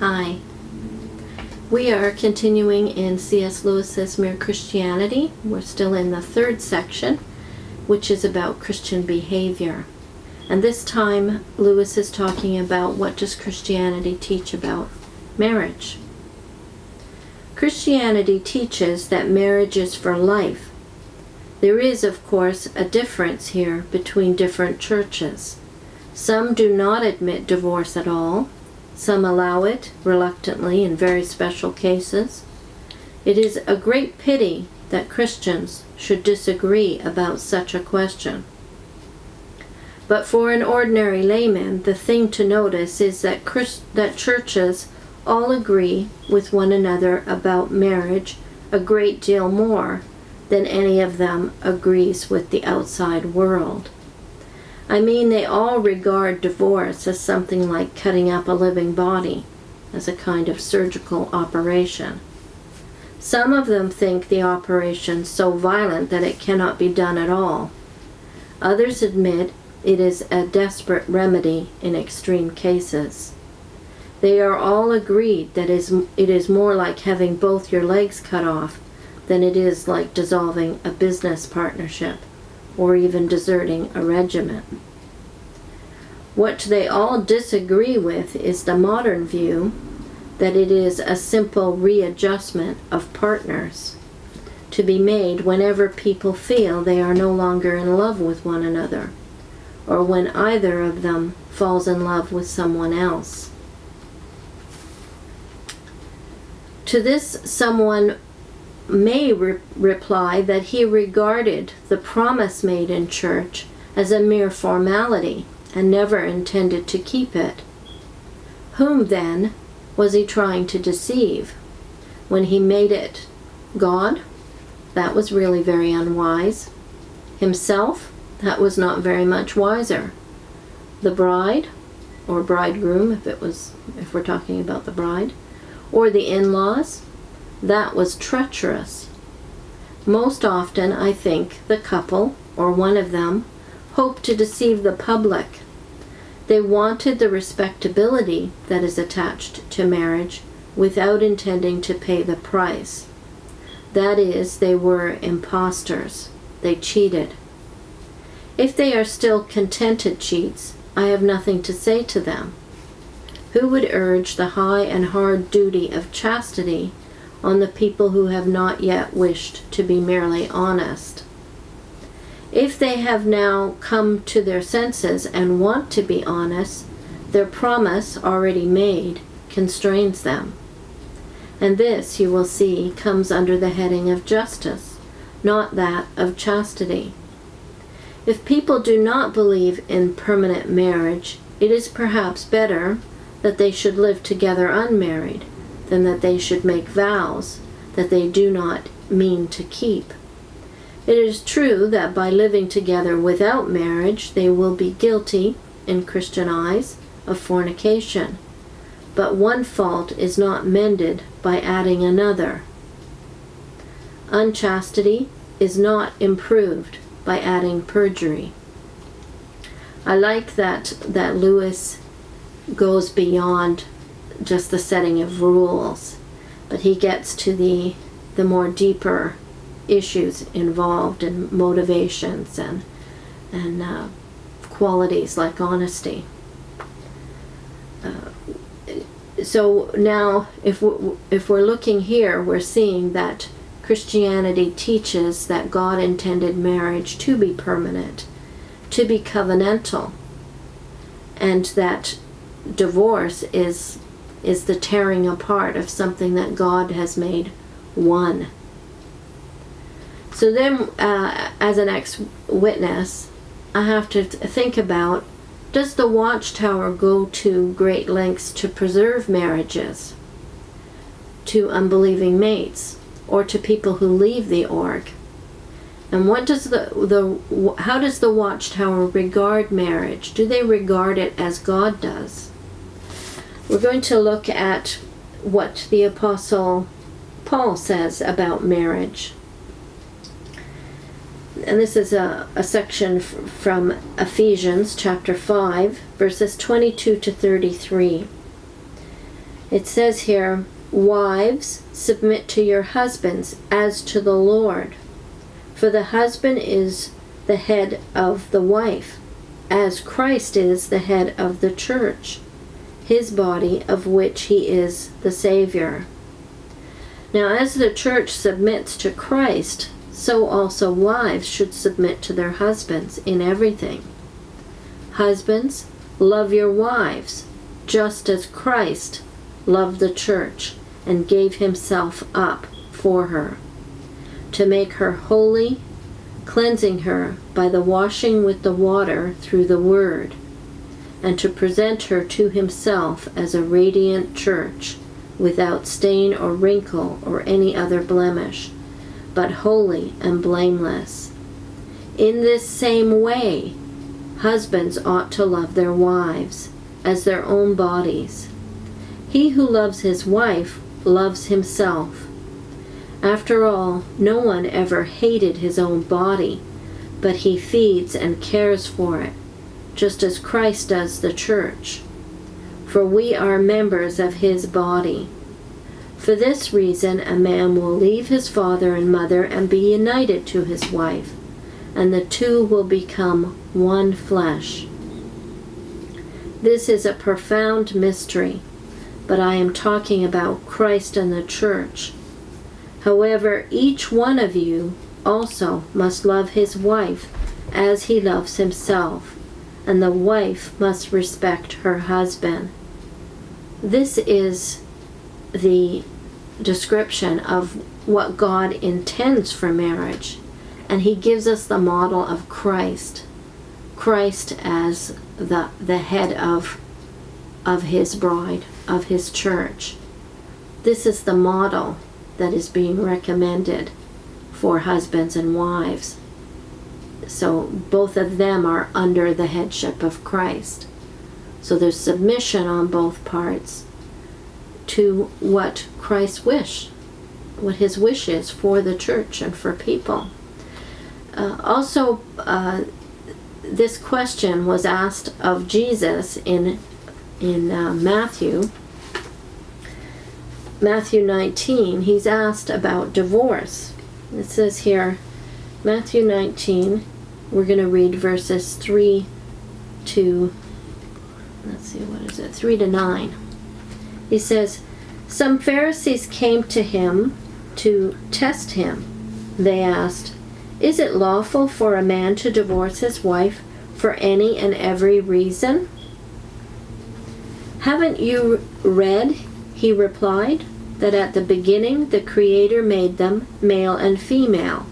Hi. We are continuing in C.S. Lewis's Mere Christianity. We're still in the third section, which is about Christian behavior. And this time, Lewis is talking about what does Christianity teach about marriage. Christianity teaches that marriage is for life. There is, of course, a difference here between different churches. Some do not admit divorce at all. Some allow it reluctantly in very special cases. It is a great pity that Christians should disagree about such a question. But for an ordinary layman, the thing to notice is that churches all agree with one another about marriage a great deal more than any of them agrees with the outside world. I mean, they all regard divorce as something like cutting up a living body, as a kind of surgical operation. Some of them think the operation so violent that it cannot be done at all. Others admit it is a desperate remedy in extreme cases. They are all agreed that it is more like having both your legs cut off than it is like dissolving a business partnership, or even deserting a regiment. What they all disagree with is the modern view that it is a simple readjustment of partners to be made whenever people feel they are no longer in love with one another, or when either of them falls in love with someone else. To this, someone may reply that he regarded the promise made in church as a mere formality and never intended to keep it. Whom, then, was he trying to deceive? When he made it God? That was really very unwise. Himself? That was not very much wiser. The bride, or bridegroom, if we're talking about the bride, or the in-laws? That was treacherous. Most often, I think, the couple, or one of them, hoped to deceive the public. They wanted the respectability that is attached to marriage without intending to pay the price. That is, they were impostors. They cheated. If they are still contented cheats, I have nothing to say to them. Who would urge the high and hard duty of chastity on the people who have not yet wished to be merely honest? If they have now come to their senses and want to be honest, their promise already made constrains them. And this, you will see, comes under the heading of justice, not that of chastity. If people do not believe in permanent marriage, it is perhaps better that they should live together unmarried than that they should make vows that they do not mean to keep. It is true that by living together without marriage, they will be guilty, in Christian eyes, of fornication. But one fault is not mended by adding another. Unchastity is not improved by adding perjury. I like that Lewis goes beyond just the setting of rules, but he gets to the more deeper issues involved in motivations and qualities like honesty. So now, if we're looking here, we're seeing that Christianity teaches that God intended marriage to be permanent, to be covenantal, and that divorce is the tearing apart of something that God has made one. So then, as an ex-witness, I have to think about, does the Watchtower go to great lengths to preserve marriages to unbelieving mates or to people who leave the org? And what does how does the Watchtower regard marriage? Do they regard it as God does? We're going to look at what the Apostle Paul says about marriage. And this is a section from Ephesians chapter 5, verses 22 to 33. It says here, "Wives, submit to your husbands as to the Lord. For the husband is the head of the wife, as Christ is the head of the church, his body, of which he is the Savior." Now, as the church submits to Christ, so also wives should submit to their husbands in everything. Husbands, love your wives, just as Christ loved the church and gave himself up for her, to make her holy, cleansing her by the washing with the water through the word, and to present her to himself as a radiant church, without stain or wrinkle or any other blemish, but holy and blameless. In this same way, husbands ought to love their wives as their own bodies. He who loves his wife loves himself. After all, no one ever hated his own body, but he feeds and cares for it, just as Christ does the church. For we are members of his body. For this reason, a man will leave his father and mother and be united to his wife, and the two will become one flesh. This is a profound mystery, but I am talking about Christ and the church. However, each one of you also must love his wife as he loves himself, and the wife must respect her husband. This is the description of what God intends for marriage, and he gives us the model of Christ. Christ as the head of his bride, of his church. This is the model that is being recommended for husbands and wives. So both of them are under the headship of Christ. So there's submission on both parts to what Christ's wish, what his wish is for the church and for people. This question was asked of Jesus in Matthew 19. He's asked about divorce. It says here, Matthew 19, we're going to read verses 3 to 9. He says, "Some Pharisees came to him to test him. They asked, 'Is it lawful for a man to divorce his wife for any and every reason?' 'Haven't you read,' he replied, 'that at the beginning the Creator made them male and female,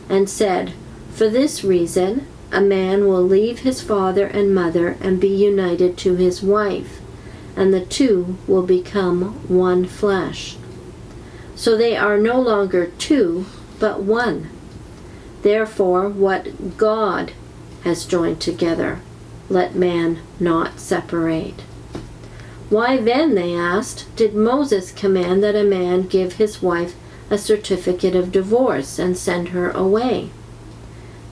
and said, "For this reason a man will leave his father and mother and be united to his wife, and the two will become one flesh." So they are no longer two, but one. Therefore, what God has joined together, let man not separate." "Why then," they asked, "did Moses command that a man give his wife a certificate of divorce and send her away?"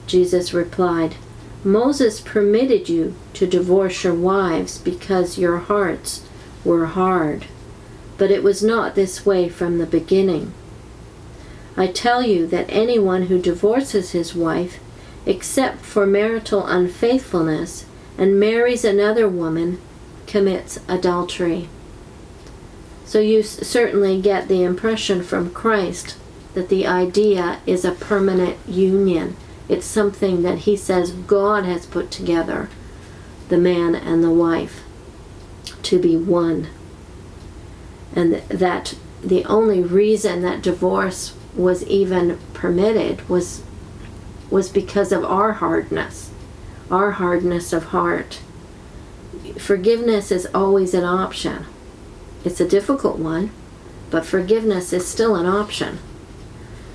Jesus replied, "Moses permitted you to divorce your wives because your hearts were hard, but it was not this way from the beginning. I tell you that anyone who divorces his wife, except for marital unfaithfulness, and marries another woman, commits adultery." So you certainly get the impression from Christ that the idea is a permanent union. It's something that he says God has put together, the man and the wife, to be one. And that the only reason that divorce was even permitted was because of our hardness of heart. Forgiveness is always an option. It's a difficult one, but forgiveness is still an option.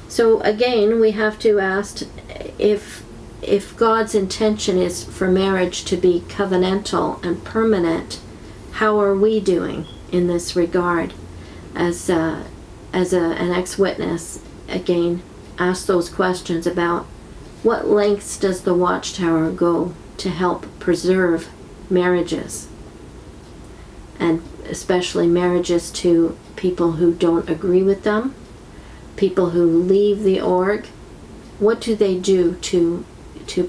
So again, we have to ask if God's intention is for marriage to be covenantal and permanent, how are we doing in this regard? As an ex-witness, again, ask those questions about what lengths does the Watchtower go to help preserve marriages especially marriages to people who don't agree with them, people who leave the org. What do they do to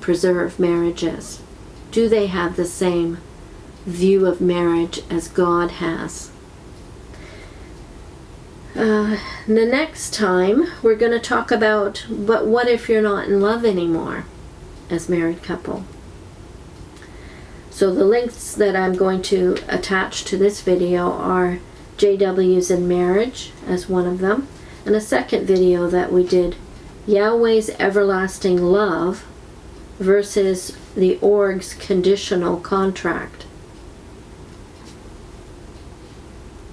preserve marriages? Do they have the same view of marriage as God has? The next time we're going to talk about, but what if you're not in love anymore as married couple? So the links that I'm going to attach to this video are JW's in Marriage as one of them, and a second video that we did, Yahweh's Everlasting Love versus the org's conditional contract.